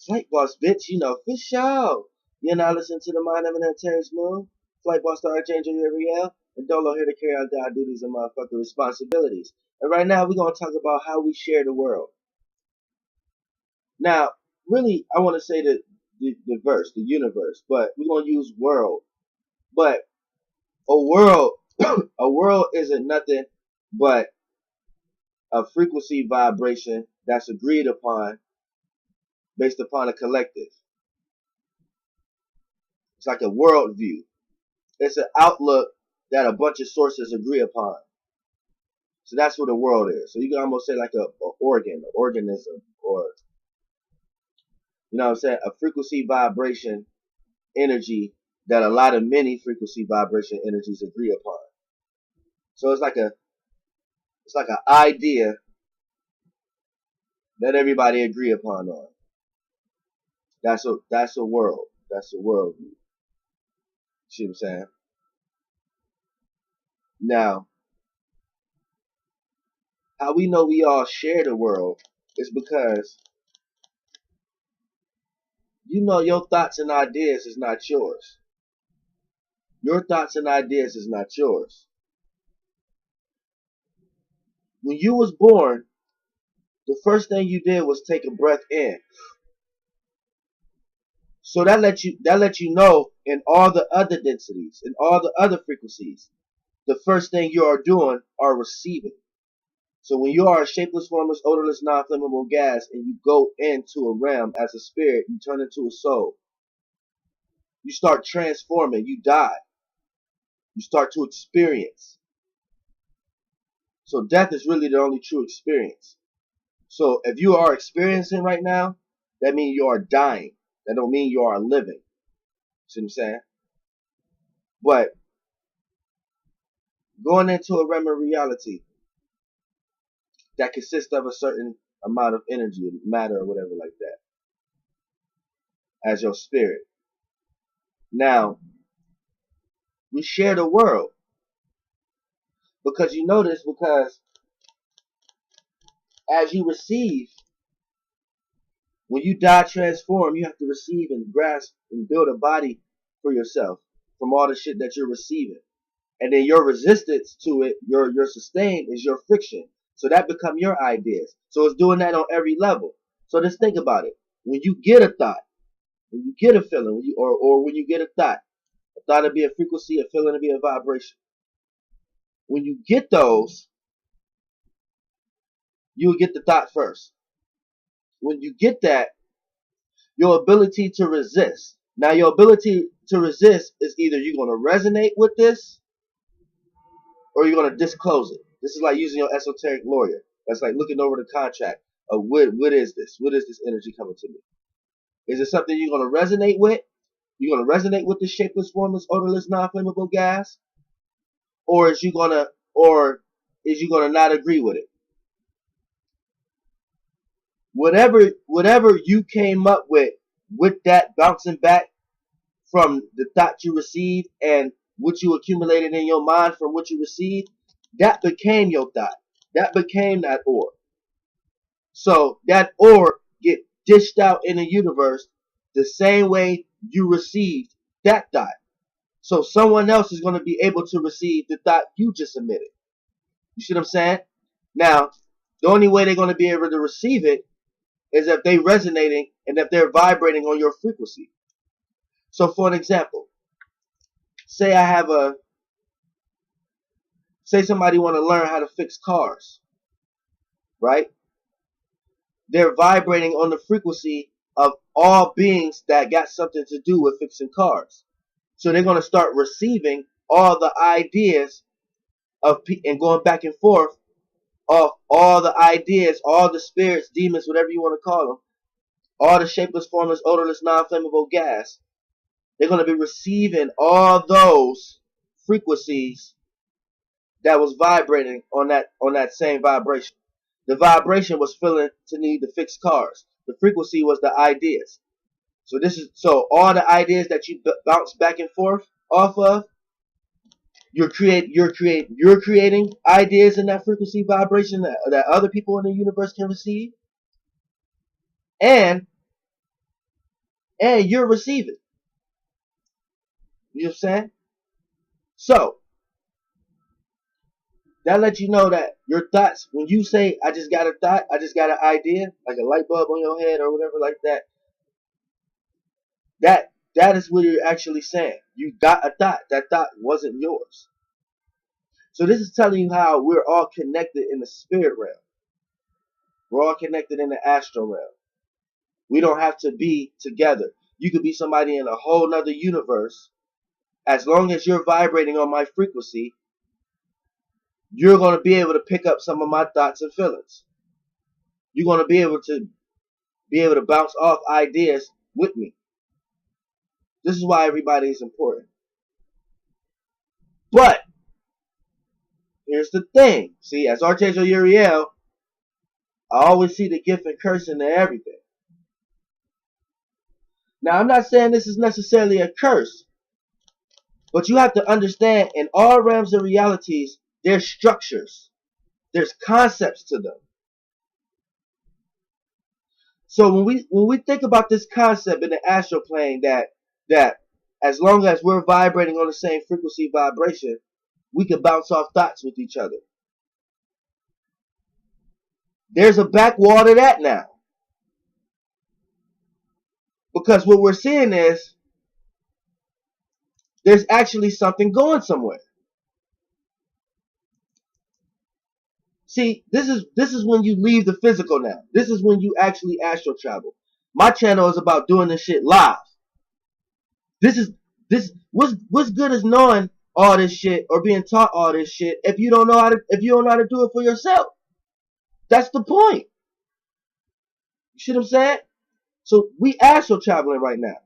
Flight Boss, bitch, you know, for sure. You're now listening to the Mind of an Terrence Moon, Flight Boss, the Archangel Uriel, and Dolo here to carry out God duties and motherfucking responsibilities. And right now, we're going to talk about how we share the world. Now, really, I want to say the verse, the universe, but we're going to use world. But a world, a world isn't nothing but a frequency vibration that's agreed upon based upon a collective. It's like a world view. It's an outlook that a bunch of sources agree upon. So that's what a world is. So you can almost say like a organ, an organism, or, you know what I'm saying, a frequency vibration energy that a lot of many frequency vibration energies agree upon. So it's like an idea that everybody agree upon on. That's a world. That's a world view. See what I'm saying? Now, how we know we all share the world is because you know your thoughts and ideas is not yours. Your thoughts and ideas is not yours. When you was born, the first thing you did was take a breath in. So that let you know in all the other densities, in all the other frequencies, the first thing you are doing are receiving. So when you are a shapeless, formless, odorless, non-flammable gas and you go into a realm as a spirit, you turn into a soul. You start transforming, you die. You start to experience. So death is really the only true experience. So if you are experiencing right now, that means you are dying. That don't mean you are living. See what I'm saying? But going into a realm of reality that consists of a certain amount of energy, matter, or whatever like that, as your spirit. Now, we share the world. Because you know this, because as you receive, when you die transform, you have to receive and grasp and build a body for yourself from all the shit that you're receiving. And then your resistance to it, your sustain is your friction. So that become your ideas. So it's doing that on every level. So just think about it. When you get a thought, when you get a feeling, or when you get a thought will be a frequency, a feeling will be a vibration. When you get those, you will get the thought first. When you get that, your ability to resist. Now, your ability to resist is either you're going to resonate with this or you're going to disclose it. This is like using your esoteric lawyer. That's like looking over the contract of what is this? What is this energy coming to me? Is it something you're going to resonate with? You're going to resonate with the shapeless, formless, odorless, non-flammable gas? Or is you going to not agree with it? Whatever you came up with that bouncing back from the thought you received and what you accumulated in your mind from what you received, that became your thought. That became that ore. So that ore get dished out in the universe the same way you received that thought. So someone else is going to be able to receive the thought you just emitted. You see what I'm saying? Now, the only way they're going to be able to receive it is if they're resonating and if they're vibrating on your frequency. So for an example, say somebody want to learn how to fix cars, right? They're vibrating on the frequency of all beings that got something to do with fixing cars. So they're going to start receiving all the ideas and going back and forth of all the ideas, all the spirits, demons, whatever you want to call them, all the shapeless, formless, odorless, non-flammable gas. They're going to be receiving all those frequencies that was vibrating on that same vibration. The vibration was feeling to need to fix cars. The frequency was the ideas. So all the ideas that you bounce back and forth off of, you're creating ideas in that frequency vibration that other people in the universe can receive. And and you're receiving. You know what I'm saying? So that lets you know that your thoughts, when you say, I just got a thought, I just got an idea, like a light bulb on your head or whatever like that, that is what you're actually saying. You got a thought. That thought wasn't yours. So this is telling you how we're all connected in the spirit realm. We're all connected in the astral realm. We don't have to be together. You could be somebody in a whole nother universe. As long as you're vibrating on my frequency, you're going to be able to pick up some of my thoughts and feelings. You're going to be able to bounce off ideas with me. This is why everybody is important. But here's the thing. See, as Archangel Uriel, I always see the gift and curse in everything. Now, I'm not saying this is necessarily a curse, but you have to understand in all realms and realities, there's structures. There's concepts to them. So when we think about this concept in the astral plane, that as long as we're vibrating on the same frequency vibration, we can bounce off thoughts with each other. There's a back wall to that now. Because what we're seeing is there's actually something going somewhere. See, this is when you leave the physical now. This is when you actually astral travel. My channel is about doing this shit live. What's good is knowing all this shit or being taught all this shit if you don't know how to do it for yourself. That's the point. You see what I'm saying? So we astral traveling right now.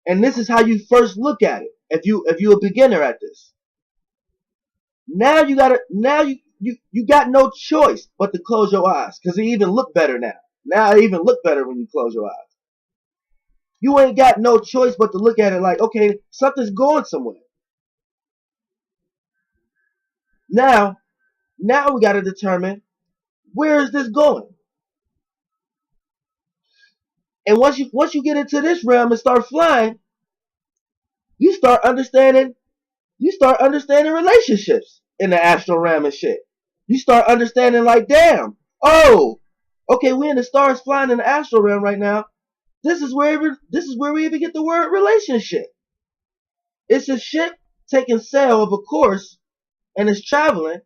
And this is how you first look at it. If you're a beginner at this. Now you got no choice but to close your eyes. Because it even look better now. Now it even look better when you close your eyes. You ain't got no choice but to look at it like, okay, something's going somewhere. Now we got to determine, where is this going? And once you get into this realm and start flying, you start understanding relationships in the astral realm and shit. You start understanding like, damn, oh, okay, we in the stars flying in the astral realm right now. This is where we even get the word relationship. It's a ship taking sail of a course and it's traveling.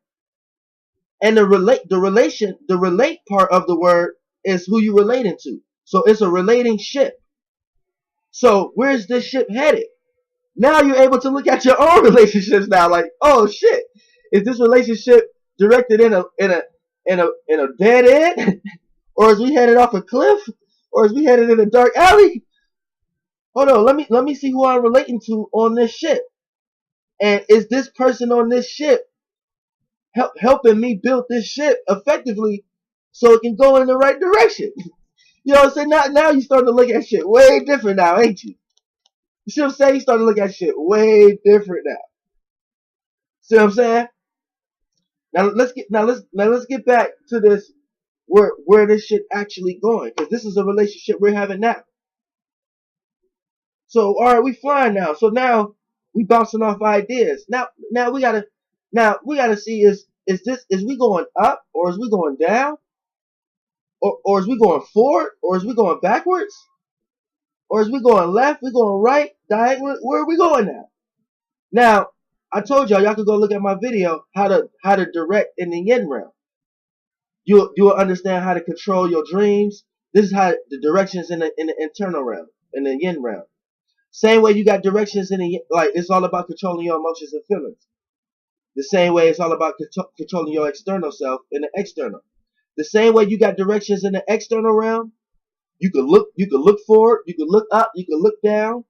And the relate part of the word is who you relating to. So it's a relating ship. So where's this ship headed? Now you're able to look at your own relationships now, like, oh shit, is this relationship directed in a dead end, or is we headed off a cliff, or is we headed in a dark alley? Hold on, let me see who I'm relating to on this ship, and is this person on this ship helping me build this ship effectively so it can go in the right direction? You know what I'm saying? Now you starting to look at shit way different now, ain't you? You see what I'm saying? You starting to look at shit way different now. See what I'm saying? Now let's get back to this, where this shit actually going, because this is a relationship we're having now. So all right, we flying now. So now we bouncing off ideas. Now we gotta see, is we going up, or is we going down, or is we going forward, or is we going backwards, or is we going left, we going right, diagonal? Where are we going now? Now, I told y'all could go look at my video, how to direct in the yin realm. You'll understand how to control your dreams. This is how the directions in the internal realm, in the yin realm. Same way you got directions in the, like, it's all about controlling your emotions and feelings. The same way it's all about controlling your external self in the external. The same way you got directions in the external realm. You can look forward, you can look up, you can look down,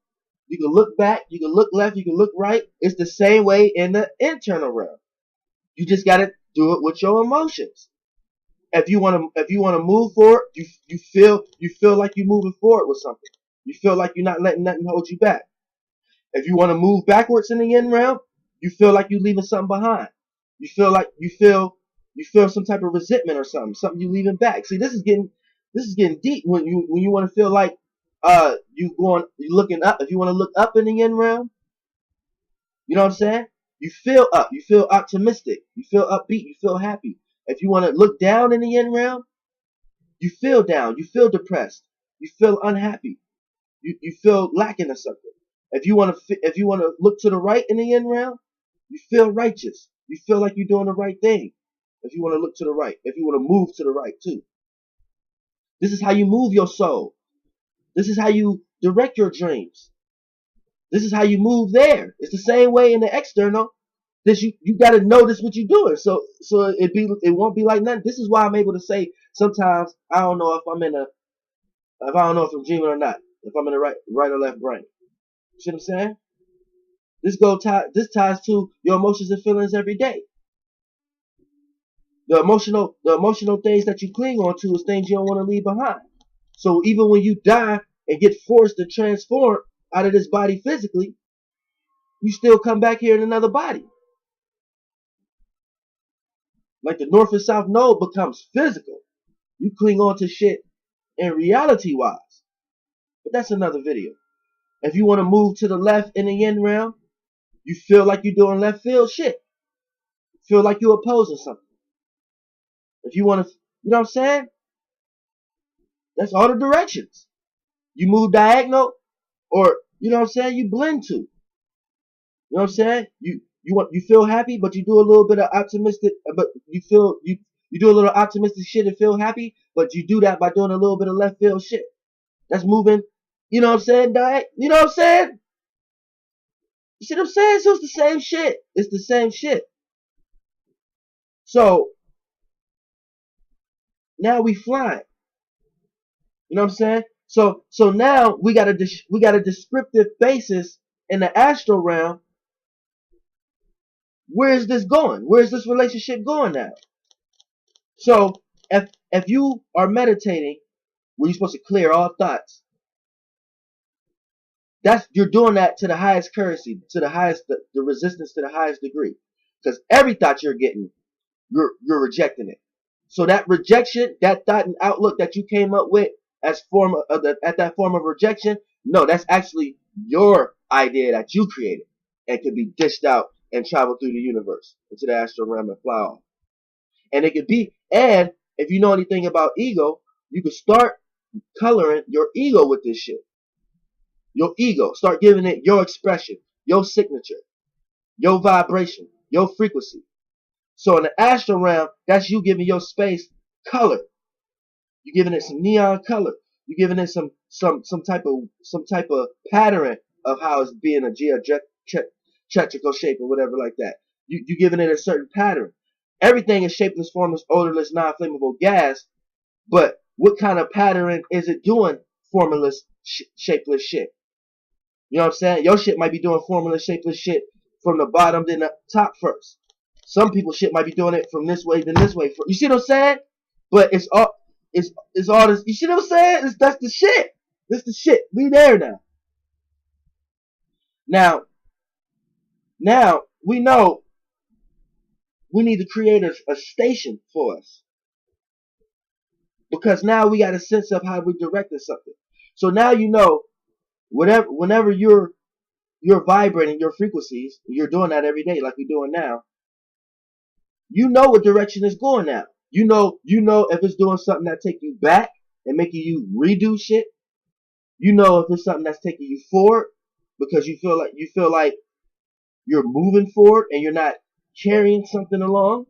you can look back, you can look left, you can look right. It's the same way in the internal realm. You just gotta do it with your emotions. If you wanna move forward, you feel like you're moving forward with something. You feel like you're not letting nothing hold you back. If you want to move backwards in the yin realm, you feel like you're leaving something behind. You feel some type of resentment or something you leaving back. See, this is getting deep when you want to feel like you looking up. If you want to look up in the yin realm, you know what I'm saying? You feel up. You feel optimistic. You feel upbeat. You feel happy. If you want to look down in the yin realm, you feel down. You feel depressed. You feel unhappy. You feel lacking of something. If you want to look to the right in the yin realm, you feel righteous. You feel like you're doing the right thing. If you want to look to the right, if you want to move to the right too, this is how you move your soul. This is how you direct your dreams. This is how you move there. It's the same way in the external. This you got to notice what you're doing. So it won't be like nothing. This is why I'm able to say sometimes I don't know if I don't know if I'm dreaming or not. If I'm in the right or left brain. You see what I'm saying? This ties to your emotions and feelings every day. The emotional things that you cling on to is things you don't want to leave behind. So even when you die and get forced to transform out of this body physically, you still come back here in another body. Like the north and south node becomes physical. You cling on to shit in reality wise. But that's another video. If you want to move to the left in the yin realm, you feel like you're doing left field shit. Feel like you're opposing something. If you want to, you know what I'm saying? That's all the directions. You move diagonal, or you know what I'm saying? You blend to. You know what I'm saying? You feel happy, but you do a little bit of optimistic, but you do a little optimistic shit and feel happy, but you do that by doing a little bit of left field shit. That's moving. You know what I'm saying? You know what I'm saying? You see what I'm saying? So it's the same shit. It's the same shit. So now we flying. You know what I'm saying? So now we got a descriptive basis in the astral realm. Where is this going? Where is this relationship going now? So if you are meditating, where you're supposed to clear all thoughts, you're doing that to the highest currency, to the highest the resistance to the highest degree, because every thought you're getting, you're rejecting it. So that rejection, that thought and outlook that you came up with as that form of rejection, no, that's actually your idea that you created and can be dished out and travel through the universe into the astral realm and fly off. And it could be, and if you know anything about ego, you could start coloring your ego with this shit. Your ego, start giving it your expression, your signature, your vibration, your frequency. So in the astral realm, that's you giving your space color. You're giving it some neon color. You're giving it some type of pattern of how it's being a geometrical shape or whatever like that. You're giving it a certain pattern. Everything is shapeless, formless, odorless, non-flammable gas. But what kind of pattern is it doing? Formless, shapeless shit. You know what I'm saying? Your shit might be doing formless, shapeless shit from the bottom then the top first. Some people shit might be doing it from this way then this way. You see what I'm saying? But it's all this. You see what I'm saying? That's the shit. That's the shit. We there now. Now we know we need to create a station for us, because now we got a sense of how we directed something. So now you know whenever you're vibrating your frequencies, you're doing that every day like we're doing now. You know what direction it's going now. You know if it's doing something that take you back and making you redo shit. You know if it's something that's taking you forward because you feel like you're moving forward and you're not carrying something along.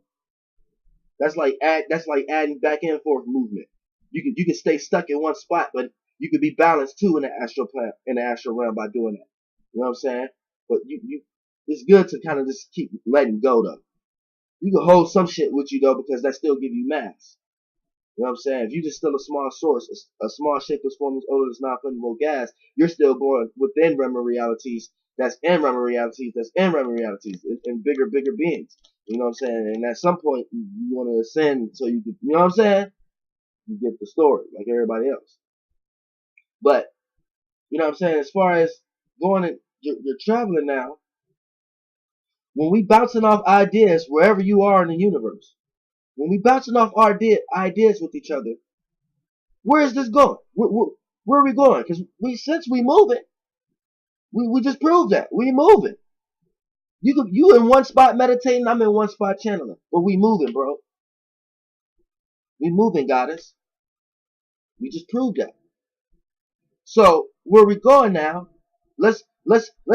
That's like adding back and forth movement. You can stay stuck in one spot, but you could be balanced too in the astral realm by doing that. You know what I'm saying? But it's good to kind of just keep letting go though. You can hold some shit with you though, because that still give you mass. You know what I'm saying? If you just still a small source, a small shapeless, formless, odorless, non-flammable gas, you're still going within realm realities. That's in realm realities. That's in realm realities. In bigger beings. You know what I'm saying? And at some point, you want to ascend so you can, you know what I'm saying? You get the story like everybody else. But you know what I'm saying? As far as going, you're traveling now. When we bouncing off ideas wherever you are in the universe, when we bouncing off our ideas with each other, where is this going? Where are we going? Because since we moving, we just proved that we moving. You in one spot meditating, I'm in one spot channeling, but we moving, bro. We moving, goddess. We just proved that. So where we going now? Let's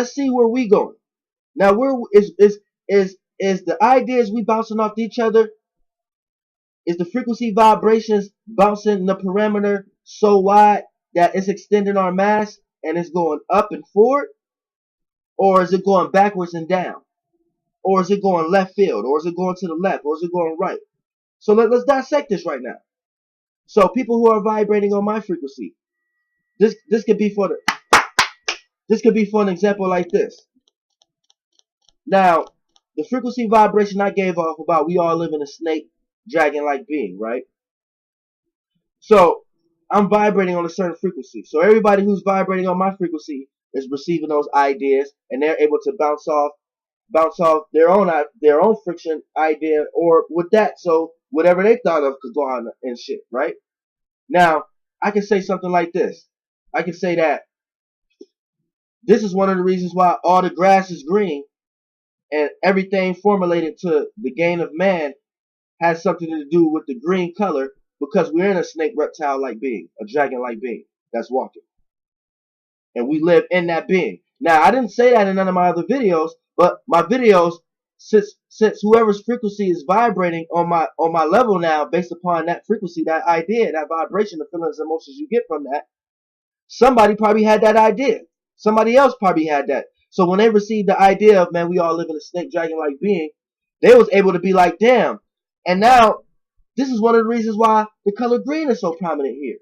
see where we going. Now where is the ideas we bouncing off each other? Is the frequency vibrations bouncing the parameter so wide that it's extending our mass and it's going up and forward? Or is it going backwards and down? Or is it going left field? Or is it going to the left? Or is it going right? So let's dissect this right now. So people who are vibrating on my frequency, this could be for an example like this. Now, the frequency vibration I gave off about we all live in a snake dragon-like being, right? So I'm vibrating on a certain frequency. So everybody who's vibrating on my frequency is receiving those ideas, and they're able to bounce off their own friction idea or with that. So whatever they thought of could go on and shit, right? Now, I can say something like this. I can say that this is one of the reasons why all the grass is green and everything formulated to the gain of man has something to do with the green color, because we're in a snake reptile-like being, a dragon-like being that's walking. And we live in that being. Now, I didn't say that in none of my other videos, but my videos, since whoever's frequency is vibrating on my level now, based upon that frequency, that idea, that vibration, the feelings and emotions you get from that, somebody probably had that idea. Somebody else probably had that. So when they received the idea of, man, we all live in a snake dragon-like being, they was able to be like, damn. And now, this is one of the reasons why the color green is so prominent here.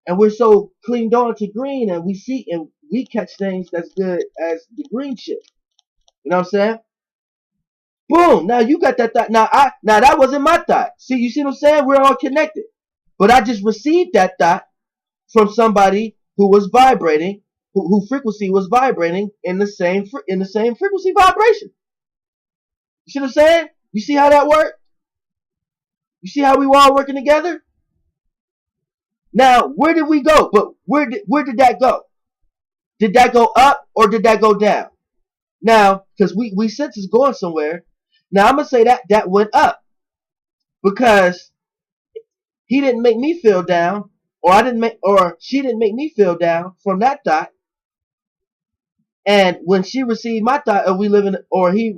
And we're so cleaned on to green, and we see and we catch things that's good as the green shit. You know what I'm saying? Boom. Now you got that thought. Now that wasn't my thought. See, you see what I'm saying? We're all connected. But I just received that thought from somebody who was vibrating, who frequency was vibrating in the same frequency vibration. You see what I'm saying? You see how that worked? You see how we were all working together? Now, where did we go? But where did that go? Did that go up or did that go down? Now, because we sense it's going somewhere. Now I'm gonna say that went up, because he didn't make me feel down, or she didn't make me feel down from that thought. And when she received my thought of we live in, or he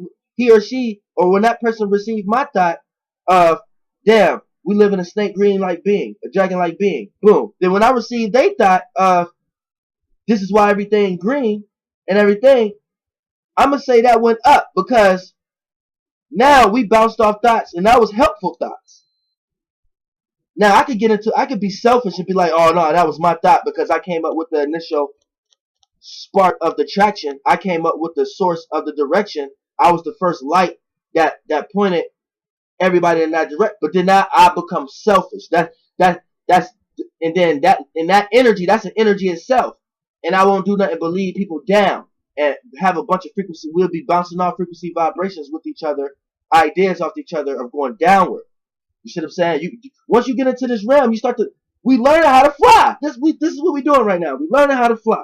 or she, or when that person received my thought of, damn, we live in a snake green-like being, a dragon-like being, boom. Then when I received their thought of, this is why everything green and everything, I'm going to say that went up, because now we bounced off thoughts, and that was helpful thoughts. Now I could be selfish and be like, oh no, that was my thought because I came up with the initial spark of the traction. I came up with the source of the direction. I was the first light that pointed everybody in that direction. But then now I become selfish. That's and then that energy, that's an energy itself. And I won't do nothing but lead people down and have a bunch of frequency. We'll be bouncing off frequency vibrations with each other, ideas off each other of going downward. You see what I'm saying? Once you get into this realm, we learn how to fly. This is what we're doing right now. We learning how to fly.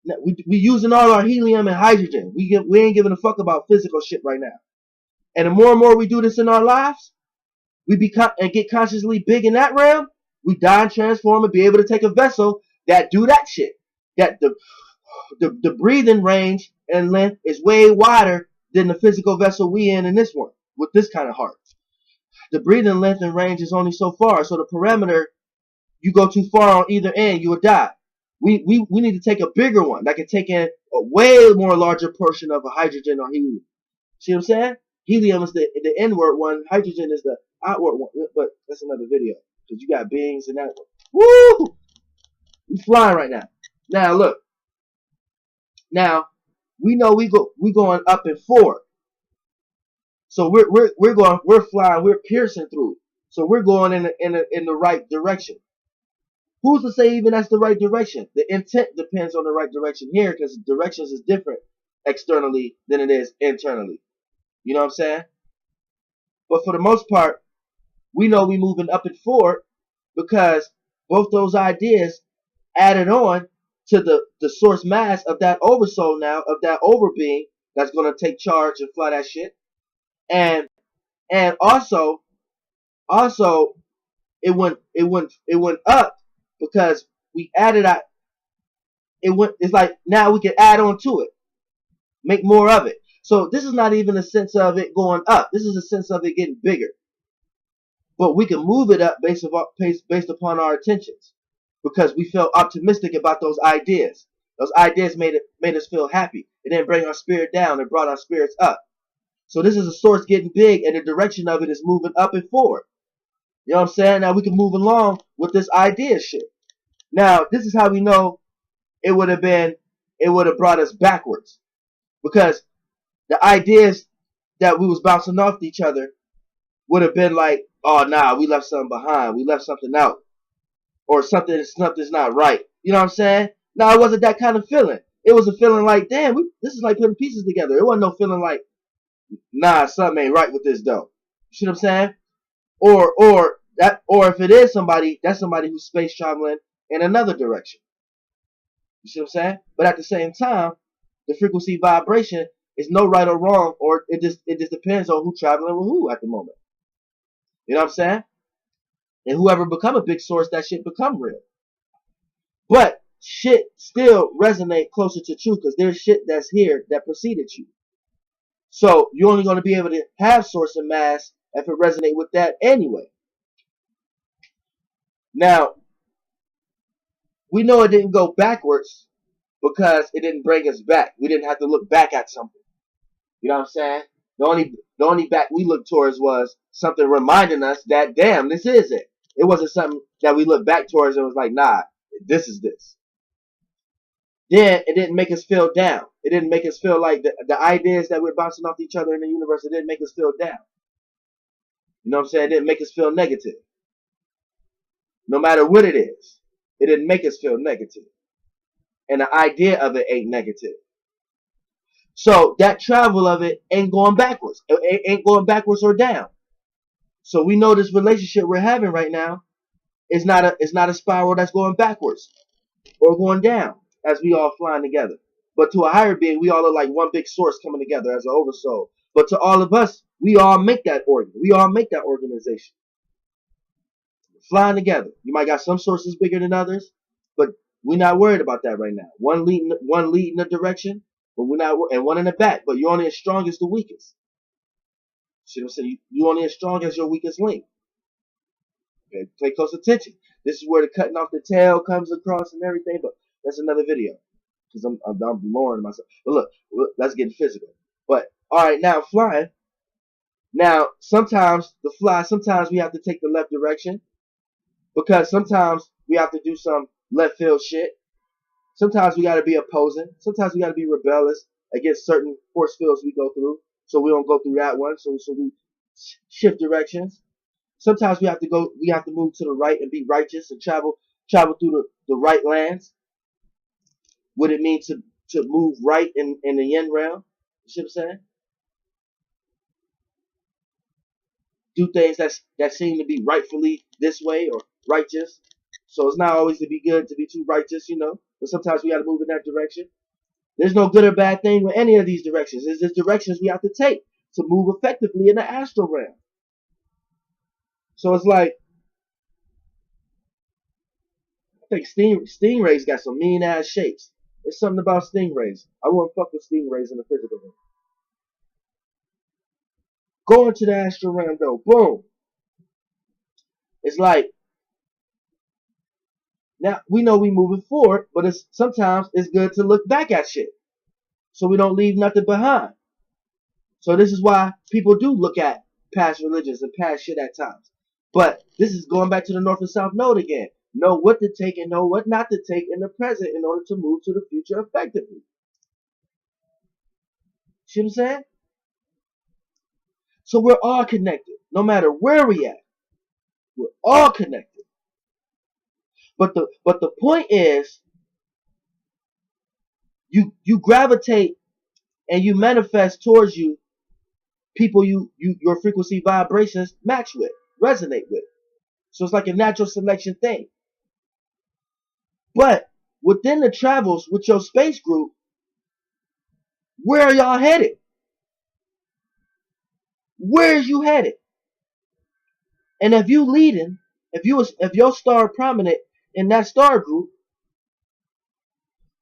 Now, we using all our helium and hydrogen. We ain't giving a fuck about physical shit right now. And the more and more we do this in our lives, we get consciously big in that realm. We die and transform and be able to take a vessel that do that shit. That the breathing range and length is way wider than the physical vessel we in this one with this kind of heart. The breathing length and range is only so far. So the parameter, you go too far on either end, you will die. We need to take a bigger one that can take in a way more larger portion of a hydrogen or helium. See what I'm saying? Helium is the inward one. Hydrogen is the outward one. But that's another video, because you got beings in that one. Woo! We flying right now. Now look. Now we know we going up and forward. So we're flying, we're piercing through. So we're going in the right direction. Who's to say even that's the right direction? The intent depends on the right direction here, because directions is different externally than it is internally. You know what I'm saying? But for the most part, we know we moving up and forward, because both those ideas added on to the source mass of that oversoul now, of that overbeing that's gonna take charge and fly that shit. And also it went up because we added it's like now we can add on to it, make more of it. So this is not even a sense of it going up. This is a sense of it getting bigger. But we can move it up based upon our intentions, because we felt optimistic about those ideas. Those ideas made us feel happy. It didn't bring our spirit down. It brought our spirits up. So this is a source getting big, and the direction of it is moving up and forward. You know what I'm saying? Now we can move along with this idea shit. Now this is how we know it would have brought us backwards, because the ideas that we was bouncing off each other would have been like, oh nah, we left something behind, we left something out, or something's not right. You know what I'm saying? No, it wasn't that kind of feeling. It was a feeling like, damn, this is like putting pieces together. It wasn't no feeling like, nah, something ain't right with this though. You see what I'm saying? Or if it is somebody, that's somebody who's space traveling in another direction. You see what I'm saying? But at the same time, the frequency vibration is no right or wrong, or it just depends on who traveling with who at the moment. You know what I'm saying? And whoever become a big source, that shit become real. But shit still resonate closer to truth, because there's shit that's here that preceded you. So you're only going to be able to have source and mass if it resonate with that anyway. Now, we know it didn't go backwards because it didn't bring us back. We didn't have to look back at something. You know what I'm saying? The only back we looked towards was something reminding us that, damn, this is it. It wasn't something that we looked back towards and was like, nah, this is this. Then it didn't make us feel down. It didn't make us feel like the ideas that we're bouncing off each other in the universe, it didn't make us feel down. You know what I'm saying? It didn't make us feel negative. No matter what it is, it didn't make us feel negative. And the idea of it ain't negative. So that travel of it ain't going backwards. It ain't going backwards or down. So we know this relationship we're having right now is not a spiral that's going backwards or going down as we all flying together. But to a higher being, we all are like one big source coming together as an oversoul. But to all of us, we all make that organ. We all make that organization. Flying together. You might got some sources bigger than others, but we're not worried about that right now. One leading the direction, but we're not, and one in the back. But you're only as strong as the weakest. See what I'm saying? You're only as strong as your weakest link. Okay, pay close attention. This is where the cutting off the tail comes across and everything, but that's another video, because I'm lowering myself. But look, let's get physical. But all right, now flying. Now sometimes we have to take the left direction, because sometimes we have to do some left field shit. Sometimes we got to be opposing. Sometimes we got to be rebellious against certain force fields we go through, so we don't go through that one. So we shift directions. Sometimes we have to move to the right and be righteous and travel through the right lands. What it means to move right in the yin realm. You see what I'm saying? Do things that seem to be rightfully this way or righteous. So it's not always to be good to be too righteous, you know. But sometimes we got to move in that direction. There's no good or bad thing with any of these directions. It's just directions we have to take to move effectively in the astral realm. So it's like, I think stingrays got some mean ass shapes. There's something about stingrays. I wouldn't fuck with stingrays in the physical realm. Going to the astral realm though, boom. It's like, now we know we moving forward, but sometimes it's good to look back at shit, so we don't leave nothing behind. So this is why people do look at past religions and past shit at times. But this is going back to the North and South Node again. Know what to take and know what not to take in the present in order to move to the future effectively. See what I'm saying? So we're all connected. No matter where we at, we're all connected. But the point is, you gravitate and you manifest towards you people your frequency vibrations match with, resonate with. So it's like a natural selection thing. But within the travels with your space group, where are y'all headed? Where is you headed? And if you leading, if your star prominent in that star group,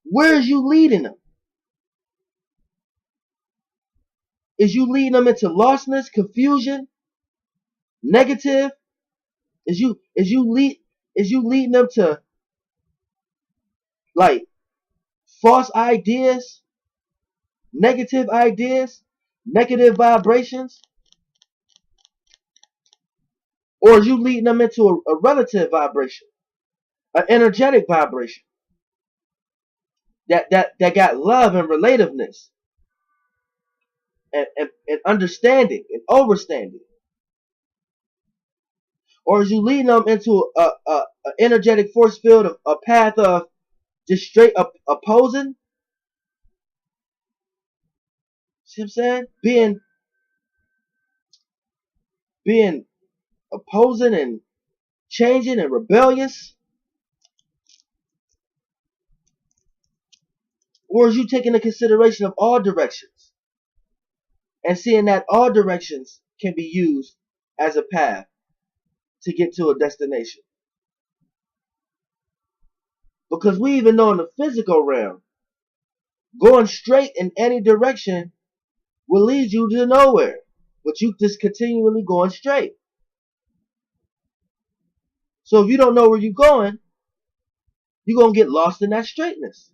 where is you leading them? Is you leading them into lostness, confusion, negative? Is you leading them to like false ideas, negative vibrations? Or is you leading them into a relative vibration, an energetic vibration that got love and relativeness and understanding and overstanding? Or is you leading them into a energetic force field, a path of just straight up opposing? See what I'm saying? Being opposing and changing and rebellious? Or is you taking into consideration of all directions and seeing that all directions can be used as a path to get to a destination? Because we even know in the physical realm, going straight in any direction will lead you to nowhere. But you just continually going straight. So if you don't know where you're going to get lost in that straightness.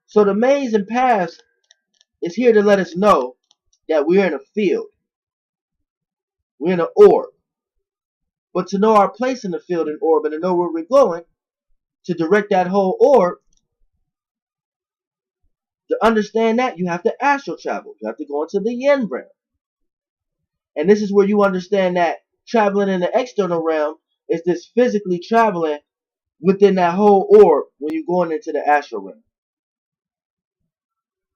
So the maze and paths is here to let us know that we're in a field. We're in an orb. But to know our place in the field and orb and to know where we're going, to direct that whole orb, to understand that, you have to astral travel. You have to go into the yin realm. And this is where you understand that traveling in the external realm is this physically traveling within that whole orb when you're going into the astral realm.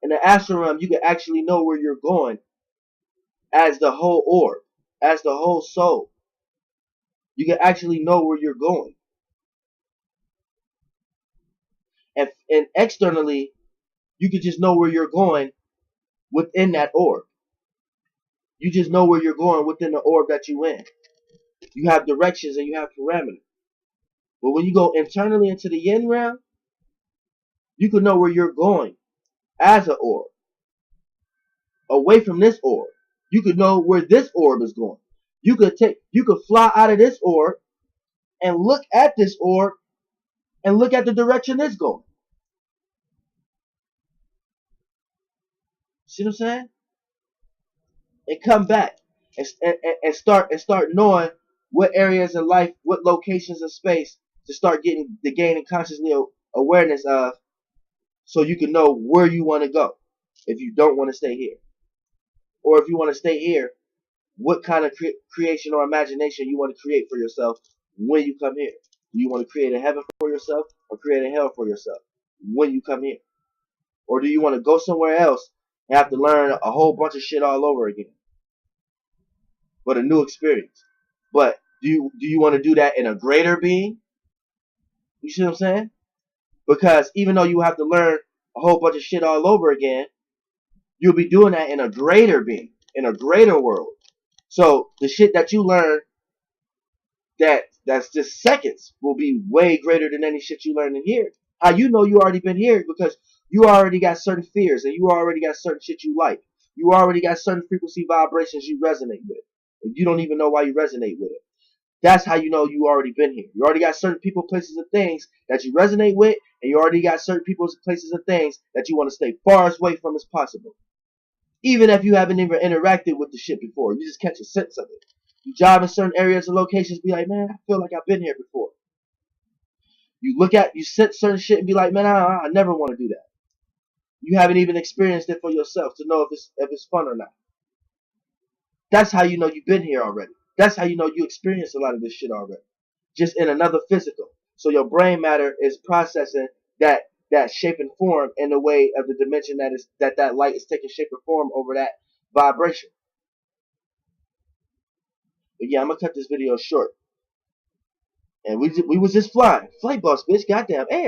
In the astral realm, you can actually know where you're going as the whole orb, as the whole soul. You can actually know where you're going. And externally, you can just know where you're going within that orb. You just know where you're going within the orb that you're in. You have directions and you have parameters. But when you go internally into the yin realm, you can know where you're going as an orb. Away from this orb. You could know where this orb is going. You could fly out of this orb and look at this orb and look at the direction it's going. See what I'm saying? And come back and start knowing what areas of life, what locations of space to start gaining consciously awareness of, so you can know where you want to go if you don't want to stay here. Or if you want to stay here, what kind of creation or imagination you want to create for yourself when you come here. Do you want to create a heaven for yourself or create a hell for yourself when you come here? Or do you want to go somewhere else and have to learn a whole bunch of shit all over again? But a new experience. But do you want to do that in a greater being? You see what I'm saying? Because even though you have to learn a whole bunch of shit all over again, you'll be doing that in a greater being, in a greater world. So the shit that you learn that's just seconds will be way greater than any shit you learn in here. How you know you already been here? Because you already got certain fears and you already got certain shit you like. You already got certain frequency vibrations you resonate with. And you don't even know why you resonate with it. That's how you know you already been here. You already got certain people, places, and things that you resonate with, and you already got certain people, places, and things that you want to stay far away from as possible. Even if you haven't even interacted with the shit before, you just catch a sense of it. You drive in certain areas and locations, be like, man, I feel like I've been here before. You sense certain shit and be like, man, I never want to do that. You haven't even experienced it for yourself to know if it's fun or not. That's how you know you've been here already. That's how you know you experienced a lot of this shit already. Just in another physical. So your brain matter is processing that shape and form in the way of the dimension that light is taking shape and form over that vibration. But yeah, I'm gonna cut this video short. And we was just flying. Flight boss, bitch. Goddamn. Hey,